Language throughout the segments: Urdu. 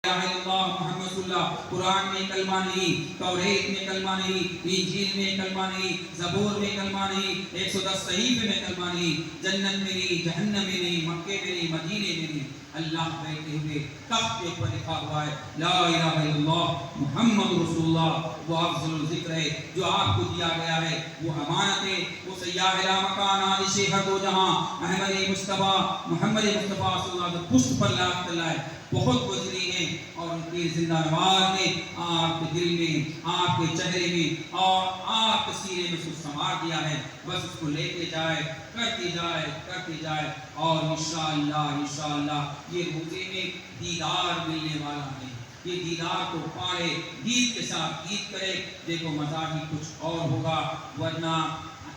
محمد رسول اللہ. قرآن میں کلمہ نہیں، توریت میں کلمہ نہیں، انجیل میں کلمہ نہیں، زبور میں کلمہ نہیں، 110 صحیفے میں کلمہ نہیں، جنت میں نہیں، جہنم میں نہیں، مکے میں نہیں، مدینے میں نہیں. اللہ بیٹھے ہوئے تخت کے اوپر لکھا ہوا ہے لا الہ الا اللہ محمد رسول اللہ. وہ افضل الذکر ہے جو آپ کو دیا گیا ہے، وہ امانت ہے، وہ سیاح لا مکان عالش ہر دو جہاں احمد مصطفیٰ محمد مصطفیٰ صلی اللہ علیہ وسلم پشت پر لاکھ ہے. بہت گزری ہیں اور ان کی زندہ نواز نے آپ کے دل میں، آپ کے چہرے میں اور آپ کے سینے میں سنوار دیا ہے. بس اس کو لیتے جائے، کرتے جائے، کرتے جائے اور انشاءاللہ یہ روزے میں دیدار ملنے والا ہے. یہ دیدار کو پائے، عید کے ساتھ عید کرے. دیکھو مزہ ہی کچھ اور ہوگا، ورنہ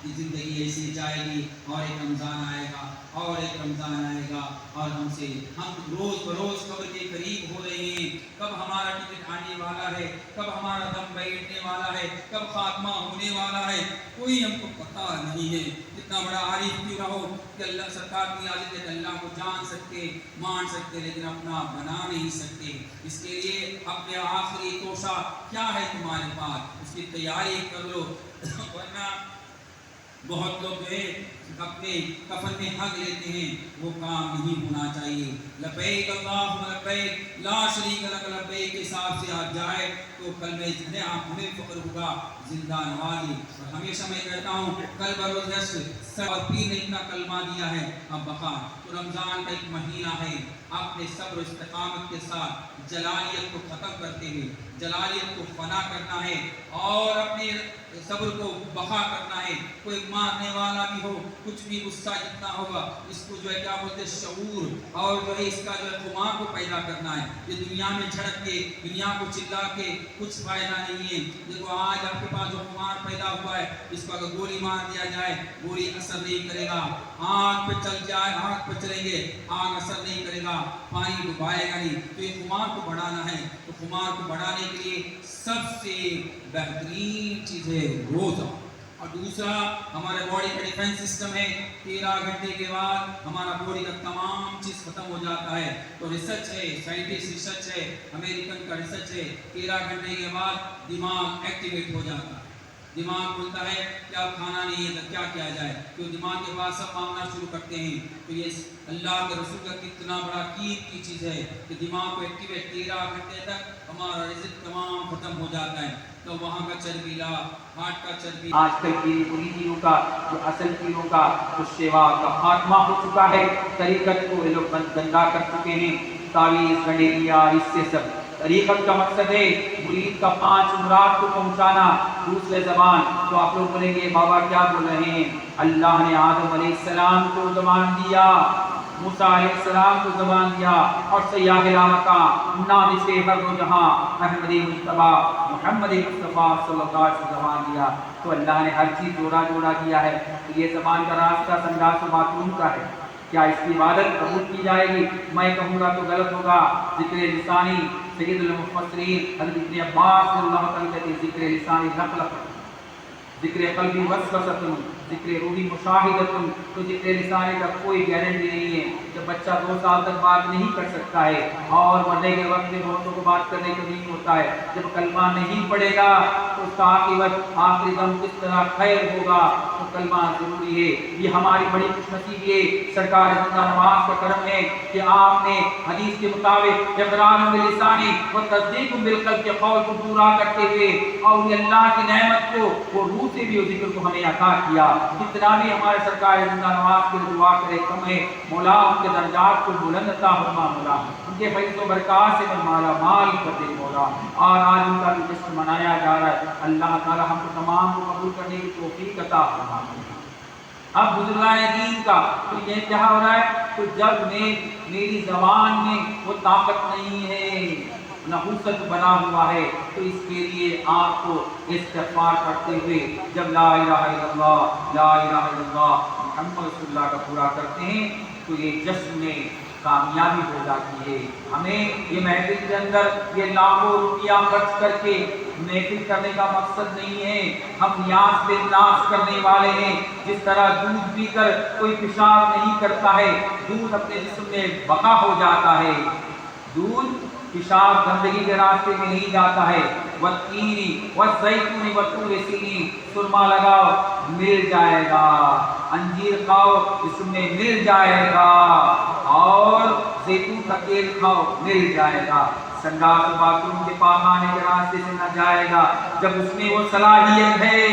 زندگی ایسی جائے گی اور ایک رمضان آئے گا اور ایک رمضان آئے گا اور ہم روز بروز قبر کے قریب ہو رہے ہیں. کب ہمارا ٹکٹ آنے والا ہے، کب ہمارا دم بیٹھنے والا ہے، کب خاتمہ ہونے والا ہے، کوئی ہم کو پتہ نہیں ہے. کتنا بڑا عارف کیوں نہ ہو کہ اللہ سرکار کی اجازت ہے کہ اللہ کو جان سکتے، مان سکتے، لیکن اپنا بنا نہیں سکتے. اس کے لیے اپنے آخری توشہ کیا ہے تمہارے پاس، اس کی تیاری کر لو. ورنہ بہت لوگ جو ہے اپنے کفن میں حق لیتے ہیں، وہ کام نہیں ہونا چاہیے. لبیک اللہم لبیک لا شریک لک لبیک کے حساب سے آپ جائے تو کلمہ ہمیں فخر ہوگا زندہ نوازی. اور ہمیشہ میں کہتا ہوں کل بروز رشت اور پیر نے اتنا کلمہ دیا ہے. اب بقا تو رمضان کا ایک مہینہ ہے، اپنے صبر و استقامت کے ساتھ جلالیت کو ختم کرتے ہوئے جلالیت کو فنا کرنا ہے اور اپنے صبر کو بقا کرنا ہے. کوئی مارنے والا بھی ہو، کچھ بھی غصہ جتنا ہوگا اس کو جو ہے کیا بولتے شعور اور جو ہے اس کا جو ہے خمار کو پیدا کرنا ہے. یہ دنیا میں جھڑک کے، دنیا کو چلا کے کچھ فائدہ نہیں ہے. دیکھو آج آپ کے پاس جو خمار پیدا ہوا ہے اس کو اگر گولی مار دیا جائے گولی اثر نہیں کرے گا. آگ پہ چل جائے، آگ پہ چلیں گے، آگ اثر نہیں کرے گا، پانی ڈبائے گا نہیں. تو یہ خمار کو بڑھانا ہے، تو خمار کو بڑھانے کے لیے سب سے بہترین چیز ہے روزہ. اور دوسرا ہمارے باڈی کا ڈیفنس سسٹم ہے. 13 گھنٹے کے بعد ہمارا باڈی کا تمام چیز ختم ہو جاتا ہے. تو ریسرچ ہے، سائنٹسٹ ریسرچ ہے، امریکن کا ریسرچ ہے، 13 گھنٹے کے بعد دماغ ایکٹیویٹ ہو جاتا ہے. دماغ بولتا ہے کہ اب کھانا نہیں ہے تو کیا کیا جائے، تو دماغ کے بعد سب مانگنا شروع کرتے ہیں. تو یہ اللہ کے رسول کا کتنا بڑا قیمت کی چیز ہے کہ دماغ کو ایکٹیویٹ 13 گھنٹے تک ہمارا رزق تمام ختم ہو جاتا ہے. تو وہاں کا چربی لا، ہارٹ کا چربی. آج کل کی پوری چیزوں کا جو اصل چیزوں کا جو سیوا کا خاتمہ ہو چکا ہے. طریقت کو یہ لوگ گندا کر چکے ہیں، تعویذ گنڈیریا اس سے سب. طریقت کا مقصد ہے مرید کا 5 مراد کو پہنچانا دوسرے زبان. تو آپ لوگ بولیں گے بابا کیا بول رہے ہیں؟ اللہ نے آدم علیہ السلام کو زبان دیا، موسیٰ علیہ السلام کو زبان دیا، اور سیاہ کا نام سے ہر دو جہاں احمد مصطفیٰ محمد مصطفیٰ صلی اللہ علیہ وسلم زبان دیا. تو اللہ نے ہر چیز جوڑا جوڑا کیا ہے. تو یہ زبان کا راستہ سنداس و معصوم کا ہے. کیا اس کی عبادت قبول کی جائے گی؟ میں کہوں گا تو غلط ہوگا. ذکر لسانی سید المفسرین حضرت ابن عباس رضی اللہ عنہ کہتے ہیں ذکر لسانی نقل، ذکر قلبی وسوسۃ، ذکر روحی مشاہدۃ. تو ذکر لسانی کا کوئی گارنٹی نہیں ہے. جب بچہ 2 سال تک بات نہیں کر سکتا ہے اور مرنے کے وقت میں بہتوں کو بات کرنے کو نہیں ہوتا ہے، جب کلمہ نہیں پڑھے گا تو اس کا عاقبت آخری دم کس طرح خیر ہوگا. تو کلمہ ضروری ہے. یہ ہماری بڑی خوش نصیبی ہے، سرکار زندہ نواز کا کرم ہے کہ آپ نے حدیث کے مطابق اقرار باللسان و تصدیق بالقلب کے قول کو پورا کرتے ہوئے اور اللہ کی نعمت کو وہ روح سے بھی ذکر کو ہمیں عطا کیا. جتنا بھی ہمارے سرکار زندہ نواز کے دعا کرے کم ہے. مولا ان کے درجات کو بلند عطا فرما مولا، ان کے فیض و برکات سے مالا مال کر دے مولا. اور آج ان کا بھی جشن منایا جا رہا ہے. اللہ تعالی ہم کو تمام کو قبول کرنے کی توفیق عطا فرما. اب بزرگان دین کا تو یہ کیا ہو رہا ہے؟ تو جب میری زبان میں وہ طاقت نہیں ہے، نحوست بنا ہوا ہے، تو اس کے لیے آپ کو استغفار کرتے ہوئے جب لا الہ الا اللہ لا الہ الا اللہ محمد رسول اللہ کا پورا کرتے ہیں تو یہ جشن میں کامیابی ہو جاتی ہے. ہمیں یہ محفل کے اندر یہ لاکھوں روپیہ خرچ کر کے محفل کرنے کا مقصد نہیں ہے. ہم نیاز پہ ناز کرنے والے ہیں. جس طرح دودھ پی کر کوئی پیشاب نہیں کرتا ہے، دودھ اپنے جسم میں بقا ہو جاتا ہے. دودھ پیشاب گندگی کے راستے میں نہیں جاتا ہے. والتین والزیتون وطور سینین, سرما لگاؤ مل جائے گا, انجیر کھاؤ اس میں مل جائے گا, اور زیتون کا تیل کھاؤ مل جائے گا. سنگاس باتھ روم کے پاخانے کے راستے سے نہ جائے گا جب اس میں وہ صلاحیت ہے,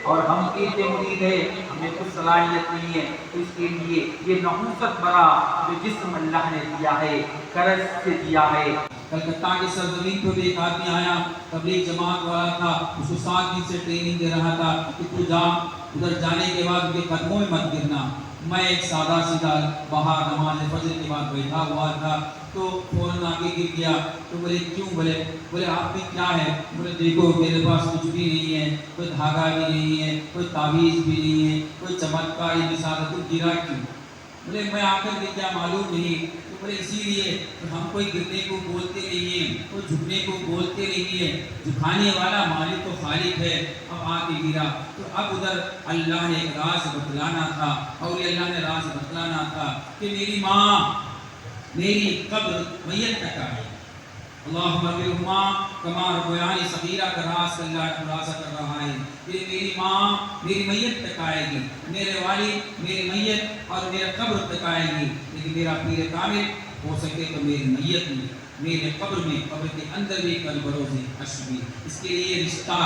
اور ہم پیتے مرید ہے, ہمیں کچھ صلاحیت نہیں ہے. تو اس کے لیے یہ نحوست برا جو جسم اللہ نے دیا ہے, قرض سے دیا ہے. کلکتہ کی سرزمین پہ بھی ایک آدمی آیا, تبلیغ جماعت والا تھا, اس کو 7 دن سے ٹریننگ دے رہا تھا کہ تو جا, ادھر جانے کے بعد ان کے قدموں میں مت گرنا. میں ایک سادہ سیدھا باہر نماز فجر کے بعد بیٹھا ہوا تھا, تو فوراً آگے گر گیا. تو بولے کیوں؟ بولے آپ میں کیا ہے؟ بولے دیکھو میرے پاس کچھ بھی نہیں ہے, کوئی دھاگا بھی نہیں ہے, کوئی تعویذ بھی نہیں ہے, کوئی چمتکاری مثال, تو گرا کیوں؟ بولے میں آ کر کے کیا معلوم نہیں. تو بولے اسی لیے ہم کوئی گرنے کو بولتے نہیں ہیں, کوئی جھکنے کو بولتے نہیں ہیں, جھکانے والا مالک تو خالق ہے. اب آ کے گرا. تو اب ادھر اللہ نے ایک راز بتلانا تھا, اور یہ اللہ نے راز بتلانا تھا کہ میری ماں میری قبر میت تک آئی. اللہم ارحمہما کما ربیانی صغیرہ کا راز اللہ خلاصہ کر رہا ہے کہ میری ماں میری میت تک آئے گی, میرے والد میری میت اور میرے قبر تک آئے گی, لیکن میرا پیر کامل ہو سکے تو میری میت میں, میرے قبر میں, قبر کے اندر بھی کل بروز حشر بھی. اس کے لیے رشتہ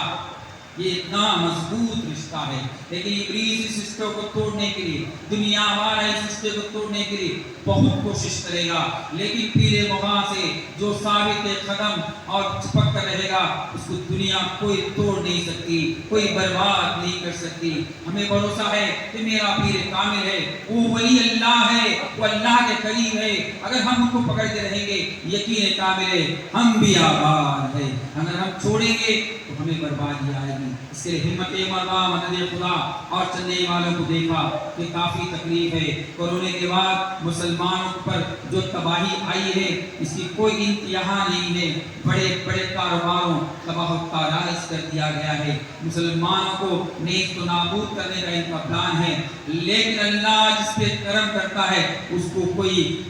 یہ اتنا مضبوط رشتہ ہے. لیکن ابلیس اس رشتے کو توڑنے کے لیے, دنیا والا اس رشتے کو توڑنے کے لیے بہت کوشش کرے گا, لیکن پیر مغاں سے جو ثابت قدم اور چپک کر رہے گا اس کو دنیا کوئی توڑ نہیں سکتی, کوئی برباد نہیں کر سکتی. ہمیں بھروسہ ہے کہ میرا پیر کامل ہے, وہ ولی اللہ ہے, وہ اللہ کے قریب ہے. اگر ہم ان کو پکڑتے رہیں گے یقین کامل ہے ہم بھی آباد ہے. اگر ہم چھوڑیں گے تو ہمیں بربادی آئے گی. اس کے لیے ہمت مروا مدد خدا. اور چندے والوں کو دیکھا کہ کافی تکلیف ہے. کورونا کے بعد مسلمانوں پر جو تباہی آئی ہے اس کی کوئی انتہا نہیں ہے. بڑے بڑے کاروباروں تباہ و تاراج کر دیا گیا ہے. مسلمانوں کو نیست و نابود کرنے کا ان کا پلان ہے, لیکن اللہ جس پہ کرم کرتا ہے اس کو کوئی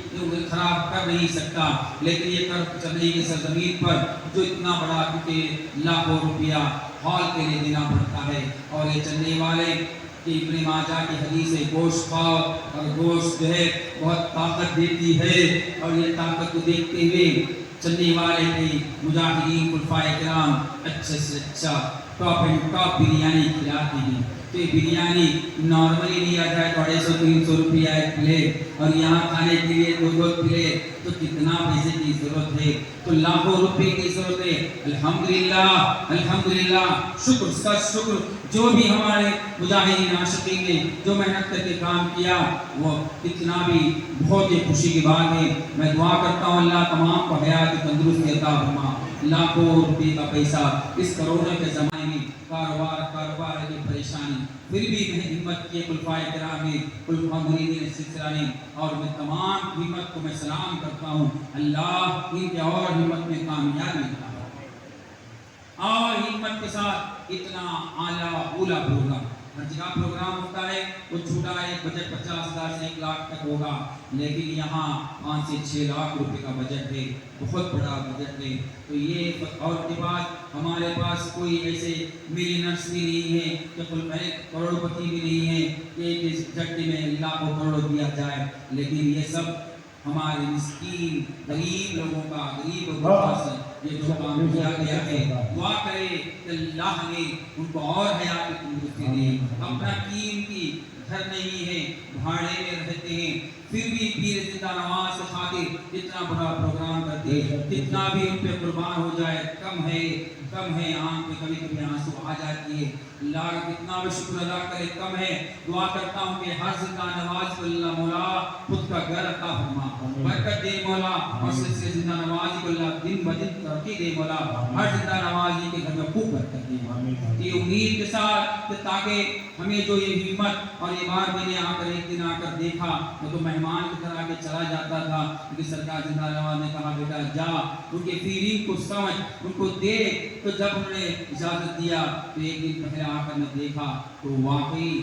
خراب کر نہیں سکتا. لیکن یہ کر چندے کی سرزمین پر جو اتنا بڑا, کیونکہ لاکھوں روپیہ ہال کے لیے دینا پڑتا ہے, اور یہ چندے والے کہ ابن ماجہ کی حدیث ہے گوشت کھاؤ, اور گوشت جو ہے بہت طاقت دیتی ہے. اور یہ طاقت کو دیکھتے ہوئے چندے والے کی مجاہدین خلفائے کرام اچھے سے اچھا ٹاپ اینڈ ٹاپ بریانی کھلاتے ہیں. تو یہ بریانی نارملی لیا جائے تو 250-300 روپیہ ایک پلیٹ, اور یہاں کھانے کے لیے 2 پلیٹ تو کتنا پیسے کی ضرورت ہے, تو لاکھوں روپے کی ضرورت ہے. الحمدللہ الحمدللہ, شکر سر شکر, جو بھی ہمارے مجاہدین عاشقین نے جو محنت کر کے کام کیا وہ اتنا بھی بہت ہی خوشی کی بات ہے. میں دعا کرتا ہوں اللہ تمام کو حیات تندرستی عطا فرما. لاکھوں روپے کا پیسہ اس کروڑوں کے زمانے میں کاروبار کی پریشانی, پھر بھی میں ہمت کیے خلفائے کرام نے, خلفاء مریدین سلسلہ نے, اور میں تمام ہمت کو میں سلام کرتا ہوں. اللہ ان کے اور ہمت میں کامیابی عطا فرمائے, اور ہمت کے ساتھ اتنا اعلیٰ اولا پروگرام. ہر جگہ پروگرام ہوتا ہے وہ چھوٹا ہے, بجٹ 50,000 سے 1 لاکھ تک ہوگا, لیکن یہاں 5 سے 6 لاکھ روپے کا بجٹ ہے, بہت بڑا بجٹ ہے. تو یہ اور کے بعد ہمارے پاس کوئی ایسے ملینرز بھی نہیں ہے کہ کروڑ پتی بھی نہیں ہے کہ ایک جھٹکے میں لاکھوں کروڑ دیا جائے, لیکن یہ سب ہمارے مسکین غریب لوگوں کا, غریب لوگوں کا یہ جو کام کیا گیا ہے. دعا کرے کہ اللہ نے ان کو اور حیات تندرستی دے. اپنا قیمتی گھر نہیں ہے, بھاڑے میں رہتے ہیں, پھر بھی پیر زندہ نواز کے خاطر اتنا بڑا پروگرام کرتے ہیں. کتنا بھی ان پہ قربان ہو جائے کم ہے, کم ہے. آنکھ میں کبھی کبھی آنسو آ جاتی ہے. اللہ کا کتنا بھی شکر ادا کرے کم ہے. دعا کرتا ہوں کہ ہر زندہ نواز کو اللہ مولا خود کا گھر عطا فرما, برکت دے مولا, اور سلسلے زندہ نوازی کو اللہ دن بدن ترقی دے مولا. ہر زندہ نوازی کے گھر میں خوب برکت دے. یہ امید کے ساتھ کہ تاکہ ہمیں جو یہ ہمت, اور یہ بار میں نے آ کر ایک دن آ کر دیکھا وہ تو مہمان کی طرح کے چلا جاتا تھا, کیونکہ سرکار زندہ نواز نے کہا بیٹا جا, ان کے فیلنگ کو سمجھ, ان کو دیکھ. تو جب انہوں نے اجازت دیا تو ایک دن پہلے آ کر میں دیکھا تو واقعی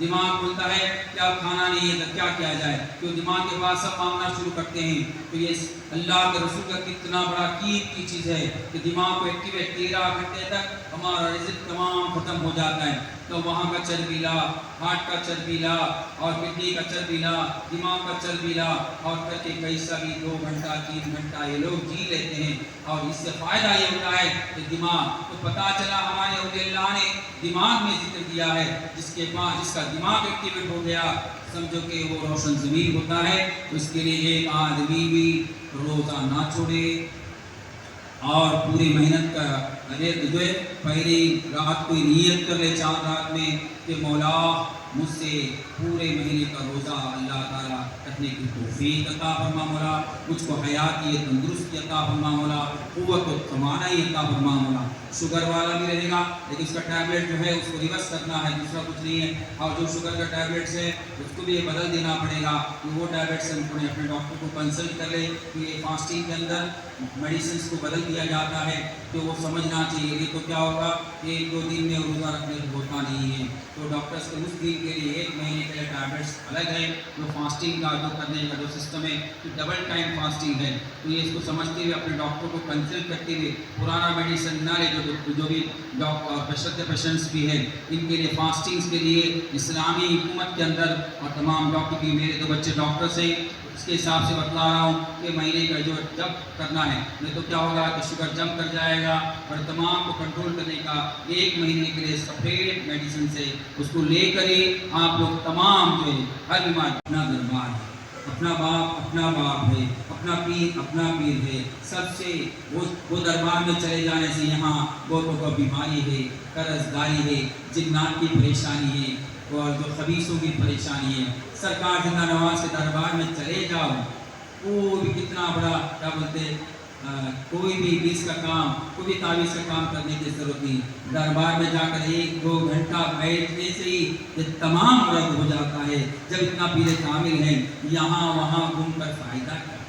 دماغ بولتا ہے کہ اب کھانا نہیں ہے تو کیا کیا جائے، تو دماغ کے بعد سب مانگنا شروع کرتے ہیں۔ تو یہ اللہ کے رسول کا کتنا بڑا قیمت کی چیز ہے کہ دماغ کو ایکٹیویٹ 13 گھنٹے تک ہمارا رزق تمام ختم ہو جاتا ہے۔ تو وہاں کا چربی لا، ہارٹ کا چربی لا، اور کڈنی کا چربی لا، دماغ کا چربی لا، اور کر کے کیسا بھی 2 گھنٹہ 3 گھنٹہ یہ لوگ جی لیتے ہیں، اور اس سے فائدہ یہ ہوتا ہے کہ دماغ تو پتہ چلا ہمارے اولیاء اللہ نے دماغ میں ذکر دیا ہے، جس کا دماغ ایکٹیویٹ ہو گیا سمجھو کہ وہ روشن ضمیر ہوتا ہے۔ اس کے لیے ایک آدمی بھی روزہ نہ چھوڑے اور پوری محنت کا پہلی رات کوئی نیت کر لے 4 رات میں کہ مولا مجھ سے پورے مہینے کا روزہ اللہ تعالیٰ رکھنے کی توفیق عطا فرما مولا، مجھ کو حیاتی تندرستی عطا فرما مولا، قوت و توانائی عطا فرما مولا۔ شوگر والا بھی رہے گا لیکن اس کا ٹیبلٹ جو ہے اس کو ریورس کرنا ہے، دوسرا کچھ نہیں ہے، اور جو شوگر کا ٹیبلٹس ہے اس کو بھی بدل دینا پڑے گا، تو وہ ٹیبلٹس اپنے ڈاکٹر کو کنسلٹ کر لے کہ یہ فاسٹنگ کے اندر میڈیسنس کو بدل دیا جاتا ہے، تو وہ سمجھنا چاہیے کہ تو کیا ہوگا کہ 1-2 دن میں روزہ رکھنے کو ہوتا نہیں ہے، تو ڈاکٹرس کے اس دن کے لیے 1 مہینے کے لیے ٹیبلٹس الگ ہے، جو فاسٹنگ کا جو کرنے کا جو سسٹم ہے تو ڈبل ٹائم فاسٹنگ ہے، تو یہ اس کو سمجھتے ہوئے اپنے ڈاکٹر کو کنسلٹ کرتے ہوئے پرانا میڈیسن نہ لے، جو بھی پریشر کے پیشنٹس بھی ہیں ان کے لیے فاسٹنگس کے لیے اسلامی حکومت کے اندر، اور تمام ڈاکٹر کی میرے 2 بچے ڈاکٹرس ہیں، اس کے حساب سے بتلا رہا ہوں کہ مہینے کا جو جب کرنا ہے، نہیں تو کیا ہوگا کہ شوگر جم کر جائے گا، اور تمام کو کنٹرول کرنے کا 1 مہینے کے لیے سپریٹ میڈیسن سے اس کو لے کر ہی آپ لوگ تمام جو ہے ہر بیماری اپنا دربار ہے، اپنا باپ ہے، اپنا پیر ہے، سب سے وہ دربار میں چلے جانے سے یہاں بہتوں کو بیماری ہے، قرض داری ہے، جنات کی پریشانی ہے، اور جو خبیثوں کی پریشانی ہے، سرکار زندہ نواز کے دربار میں چلے جاؤ، وہ بھی کتنا بڑا کیا بولتے کوئی بھی بیس کا کام، کوئی بھی تعویذ کا کام کرنے کی ضرورت نہیں، دربار میں جا کر 1-2 گھنٹہ بیٹھنے سے ہی یہ تمام رد ہو جاتا ہے۔ جب اتنا پیر کامل ہیں یہاں وہاں گھوم کر فائدہ کیا،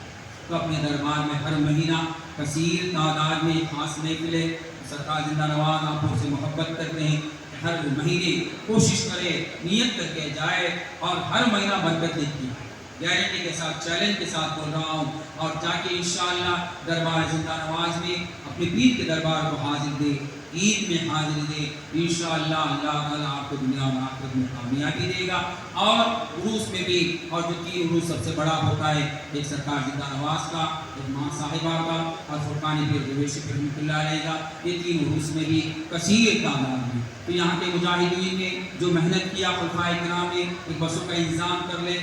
تو اپنے دربار میں ہر مہینہ کثیر تعداد میں خاص محفلیں، سرکار زندہ نواز آپ سے محبت کرتے ہیں، ہر مہینے کوشش کرے، نیت کر کے جائے، اور ہر مہینہ برکت دیتی ہے، گارنٹی کے ساتھ چیلنج کے ساتھ بول رہا ہوں، اور جا کے انشاءاللہ دربار زندہ نواز میں اپنے پیر کے دربار کو حاضر دے، عید میں حاضر دے، انشاءاللہ اللہ تعالیٰ آپ کو دنیا و آخرت میں کامیابی دے گا۔ اور عروس میں بھی، اور جو 3 عروس سب سے بڑا ہوتا ہے، ایک سرکار زندہ نواز کا، ایک ماں صاحبہ کا، اور فرقان پیر جویش پیر رحمۃ اللہ علیہ کا، یہ 3 عروس میں بھی کثیر تعداد ہے۔ تو یہاں کے مجاہدین نے جو محنت کیا، خلفائے کرام نے ایک بسوں کا انتظام کر لے،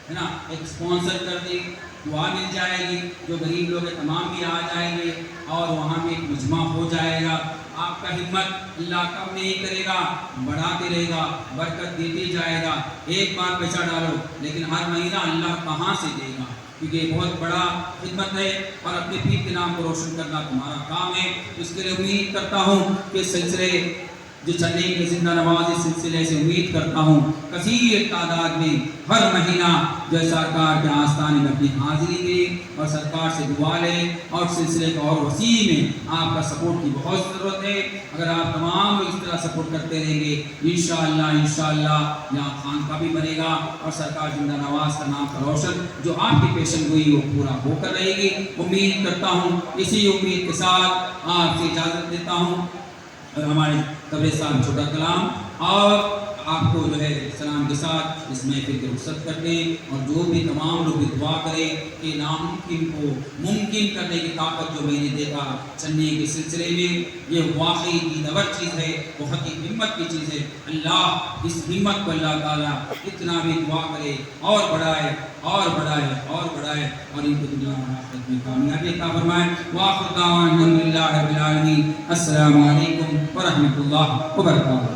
ہے نا، ایک اسپانسر کر دیں، دعا مل جائے گی، جو غریب لوگ ہیں تمام بھی آ جائیں گے، اور وہاں میں ایک مجمع ہو جائے گا۔ آپ کا ہمت اللہ کم نہیں کرے گا، بڑھاتے رہے گا، برکت دیتے جائے گا۔ ایک بار پیسہ ڈالو لیکن ہر مہینہ اللہ کہاں سے دے گا، کیونکہ یہ بہت بڑا خدمت ہے، اور اپنے پیر کے نام کو روشن کرنا تمہارا کام ہے۔ اس کے لیے امید کرتا ہوں کہ سلسلے جو چلنے کے زندہ نواز اس سلسلے سے امید کرتا ہوں کثیر تعداد میں ہر مہینہ جو سرکار کے آستانے میں اپنی حاضری دے، اور سرکار سے دعا لے، اور سلسلے کا اور وسیع میں آپ کا سپورٹ کی بہت ضرورت ہے۔ اگر آپ تمام لوگ اس طرح سپورٹ کرتے رہیں گے انشاءاللہ یہاں خان کا بھی بنے گا، اور سرکار زندہ نواز کا نام کا روشن جو آپ کی پیشن گوئی وہ پورا ہو کر رہے گی۔ امید کرتا ہوں، اسی امید کے ساتھ آپ سے اجازت دیتا ہوں، اور ہمارے قبرستان چھوٹا کلام اور آپ کو جو ہے سلام کے ساتھ اس محفل کی رخصت کر دیں، اور جو بھی تمام لوگ دعا کریں کہ ناممکن کو ممکن کرنے کی طاقت جو میں نے دیکھا چلنے کے سلسلے میں، یہ واقعی دینور چیز ہے، بہت ہی ہمت کی چیز ہے۔ اللہ اس ہمت کو اللہ تعالیٰ اتنا بھی دعا کرے اور بڑھائے اور بڑھائے اور بڑھائے، اور ان کو دنیا و آخرت میں کامیابی عطا فرمائے۔ وآخر دعوانا الحمدللہ رب العالمین۔ السلام علیکم ورحمۃ اللہ وبرکاتہ۔